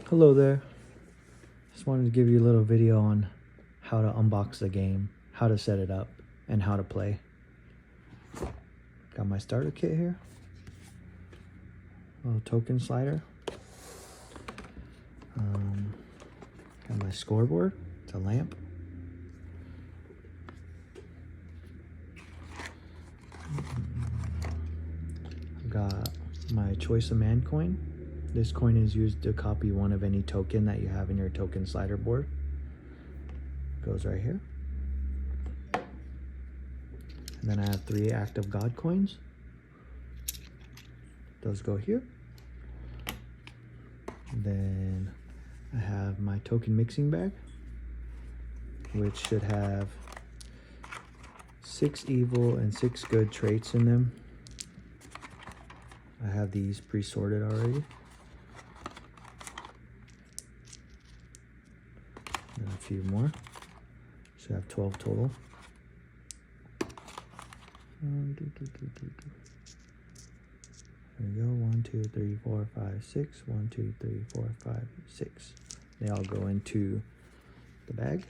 Hello there. Just wanted to give you a little video on how to unbox the game, how to set it up, and how to play. Got my starter kit here. Little token slider. Got my scoreboard. It's a lamp. Got my choice of man coin. This coin is used to copy one of any token that you have in your token slider board. Goes right here. And then I have 3 active god coins. Those go here. Then I have my token mixing bag, which should have 6 evil and 6 good traits in them. I have these pre-sorted already. And a few more. Should have 12 total. There we go. 1, 2, 3, 4, 5, 6. 1, 2, 3, 4, 5, 6. They all go into the bag.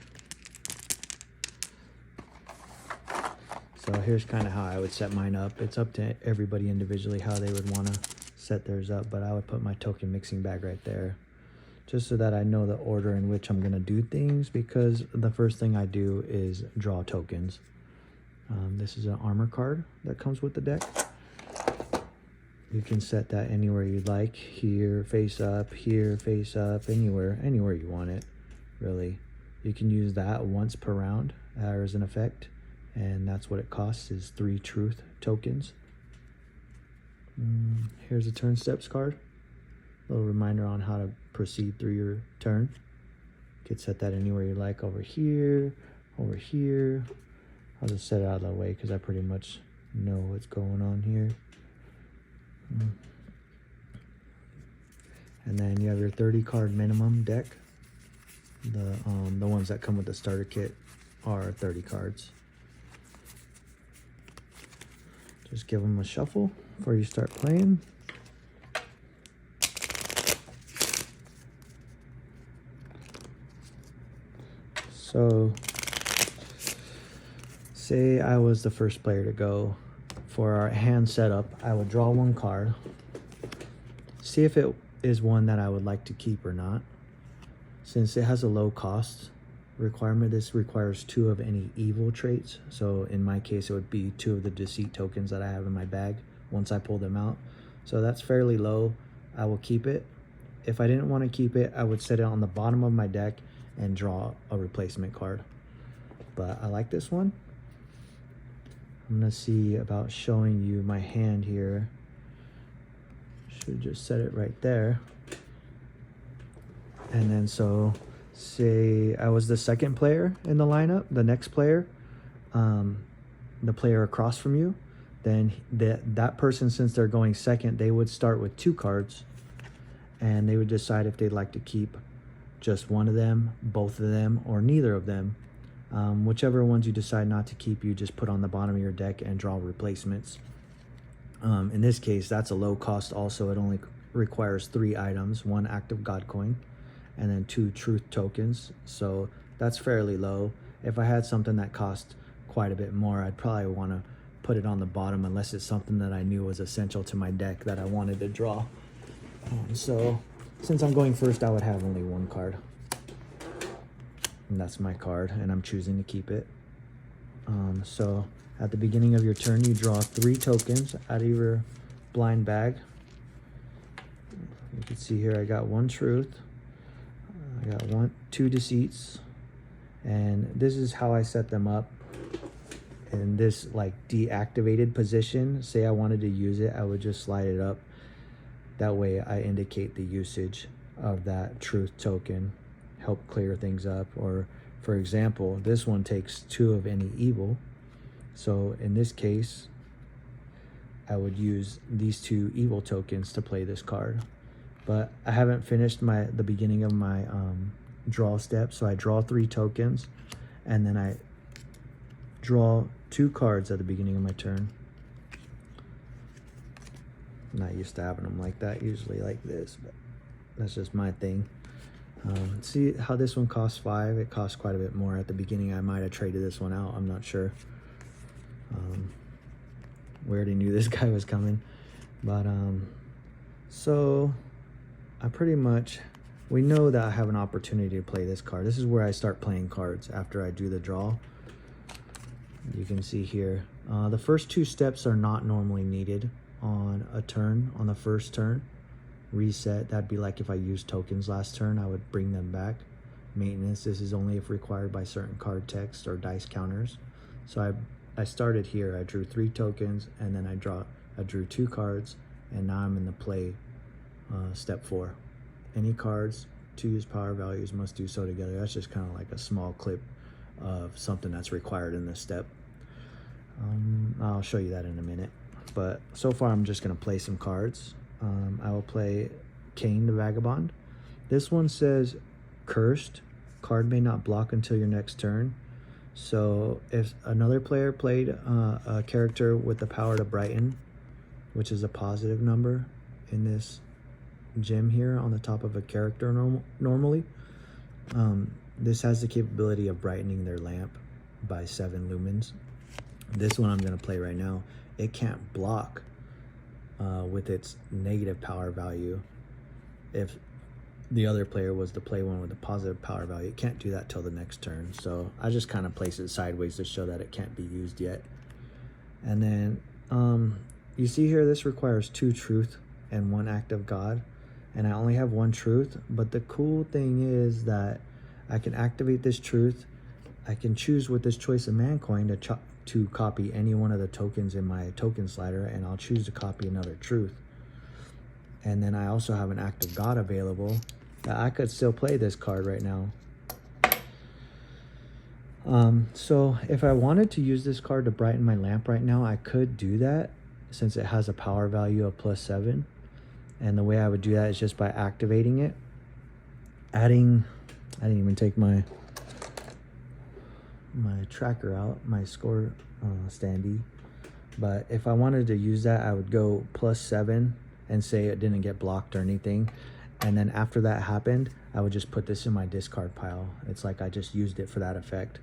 So here's kind of how I would set mine up. It's up to everybody individually how they would want to set theirs up, but I would put my token mixing bag right there, just so that I know the order in which I'm going to do things, because the first thing I do is draw tokens. This is an armor card that comes with the deck. You can set that anywhere you'd like. Here, face up, anywhere you want it, really. You can use that once per round as an effect, and that's what it costs, is 3 truth tokens. Here's a turn steps card. A little reminder on how to proceed through your turn. You could set that anywhere you like, over here, over here. I'll just set it out of the way because I pretty much know what's going on here. And then you have your 30 card minimum deck. The ones that come with the starter kit are 30 cards. Just give them a shuffle before you start playing. So, say I was the first player to go. For our hand setup, I would draw 1 card, see if it is one that I would like to keep or not. Since it has a low cost requirement, this requires 2 of any evil traits. So in my case, it would be 2 of the deceit tokens that I have in my bag once I pull them out. So that's fairly low. I will keep it. If I didn't want to keep it, I would set it on the bottom of my deck and draw a replacement card. But I like this one. I'm gonna see about showing you my hand here. Should just set it right there. And then so, say I was the second player in the lineup, the next player, the player across from you, then that person, since they're going second, they would start with 2 cards, and they would decide if they'd like to keep just one of them, both of them, or neither of them. Whichever ones you decide not to keep, you just put on the bottom of your deck and draw replacements. In this case, that's a low cost also. It only requires 3 items, 1 active god coin, and then 2 truth tokens. So that's fairly low. If I had something that cost quite a bit more, I'd probably want to put it on the bottom, unless it's something that I knew was essential to my deck that I wanted to draw. So since I'm going first, I would have only 1 card. And that's my card, and I'm choosing to keep it. So at the beginning of your turn, you draw 3 tokens out of your blind bag. You can see here I got 1 truth, I got 2 deceits, and this is how I set them up. In this like deactivated position, say I wanted to use it, I would just slide it up. That way I indicate the usage of that truth token, help clear things up. Or for example, this one takes 2 of any evil. So in this case, I would use these 2 evil tokens to play this card. But I haven't finished the beginning of my draw step. So I draw 3 tokens, and then I draw 2 cards at the beginning of my turn. I'm not used to having them like that, usually like this, but that's just my thing. See how this one costs 5? It costs quite a bit more. At the beginning, I might have traded this one out. I'm not sure. We already knew this guy was coming. But, so I pretty much, we know that I have an opportunity to play this card. This is where I start playing cards after I do the draw. You can see here, the first 2 steps are not normally needed on a turn, on the first turn. Reset, that'd be like if I used tokens last turn, I would bring them back. Maintenance, this is only if required by certain card text or dice counters. So I started here, I drew 3 tokens, and then I drew 2 cards, and now I'm in the play step 4. Any cards to use power values must do so together. That's just kind of like a small clip of something that's required in this step. I'll show you that in a minute. But so far I'm just going to play some cards. I will play Cain the Vagabond. This one says cursed. Card may not block until your next turn. So if another player played a character with the power to brighten, which is a positive number in this gem here on the top of a character normally, this has the capability of brightening their lamp by 7 lumens. This one I'm going to play right now, it can't block with its negative power value. If the other player was to play one with a positive power value, it can't do that till the next turn. So I just kind of place it sideways to show that it can't be used yet. And then you see here, this requires 2 truth and 1 act of God, and I only have 1 truth. But the cool thing is that I can activate this truth. I can choose with this choice of man coin to copy any one of the tokens in my token slider, and I'll choose to copy another truth. And then I also have an act of God available that I could still play this card right now. So if I wanted to use this card to brighten my lamp right now, I could do that since it has a power value of +7. And the way I would do that is just by activating it. I didn't even take my tracker out, my score standee. But if I wanted to use that, I would go +7 and say it didn't get blocked or anything. And then after that happened, I would just put this in my discard pile. It's like I just used it for that effect.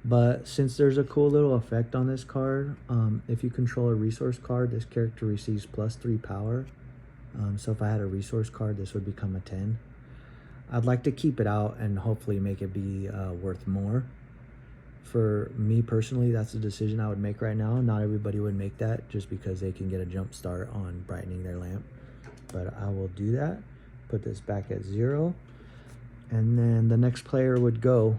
But since there's a cool little effect on this card, if you control a resource card, this character receives +3 power. So if I had a resource card, this would become a 10. I'd like to keep it out and hopefully make it be worth more. For me personally, that's a decision I would make right now. Not everybody would make that just because they can get a jump start on brightening their lamp. But I will do that. Put this back at 0. And then the next player would go.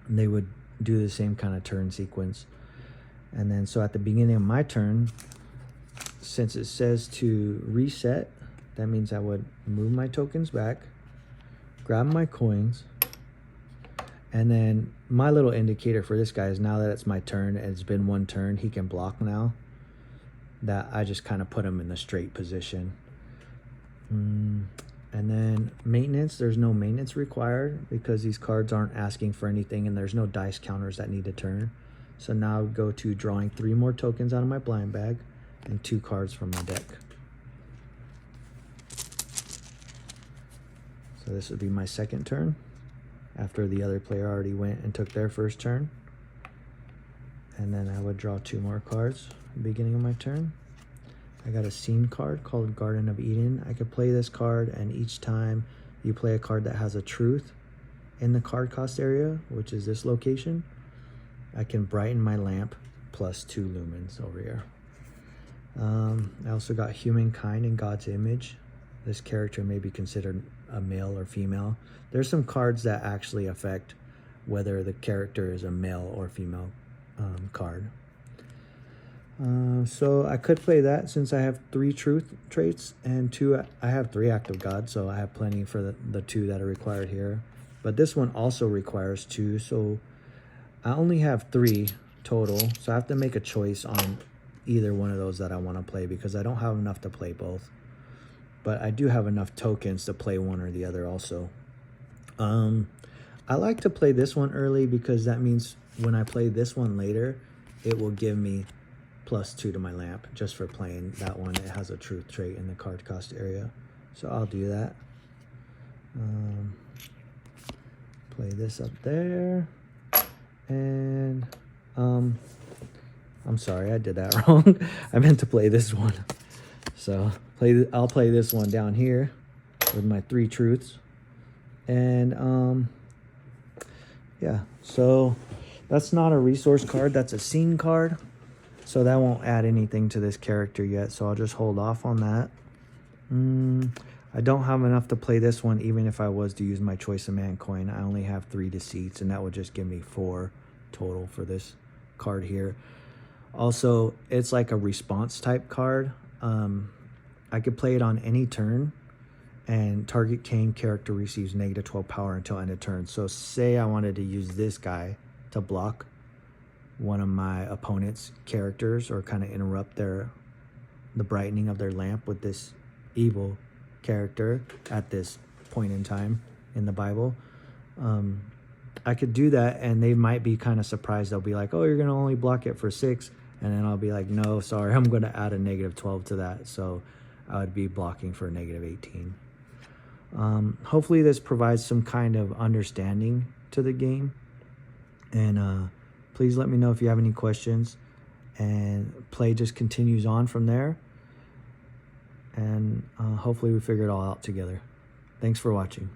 They would do the same kind of turn sequence. And then so at the beginning of my turn, since it says to reset, that means I would move my tokens back, grab my coins, and then my little indicator for this guy is now that it's my turn, and it's been 1 turn, he can block now. That I just kind of put him in the straight position. And then maintenance, there's no maintenance required because these cards aren't asking for anything and there's no dice counters that need to turn. So now I would go to drawing 3 more tokens out of my blind bag and 2 cards from my deck. So this would be my second turn after the other player already went and took their first turn. And then I would draw 2 more cards at the beginning of my turn. I got a scene card called Garden of Eden. I could play this card, and each time you play a card that has a truth in the card cost area, which is this location, I can brighten my lamp +2 lumens over here. I also got Humankind in God's Image. This character may be considered a male or female. There's some cards that actually affect whether the character is a male or female card. So I could play that since I have 3 truth traits and 2, I have 3 act of God, so I have plenty for the 2 that are required here. But this one also requires 2, so I only have 3 total, so I have to make a choice on either one of those that I want to play because I don't have enough to play both. But I do have enough tokens to play one or the other also. I like to play this one early because that means when I play this one later, it will give me +2 to my lamp just for playing that one. It has a truth trait in the card cost area. So I'll do that. Play this up there. And I'm sorry, I did that wrong. I meant to play this one. So I'll play this one down here with my 3 truths. And yeah, so that's not a resource card, that's a scene card. So that won't add anything to this character yet, so I'll just hold off on that. I don't have enough to play this one, even if I was to use my Choice of Man coin. I only have 3 deceits, and that would just give me 4 total for this card here. Also, it's like a response type card. I could play it on any turn, and target Kane character receives -12 power until end of turn. So say I wanted to use this guy to block one of my opponent's characters, or kind of interrupt the brightening of their lamp with this evil character at this point in time in the Bible. I could do that, and they might be kind of surprised. They'll be like, oh, you're gonna only block it for 6, and then I'll be like, no, sorry, I'm gonna add a -12 to that, so I would be blocking for -18. Hopefully this provides some kind of understanding to the game, and please let me know if you have any questions, and play just continues on from there. And hopefully we figure it all out together. Thanks for watching.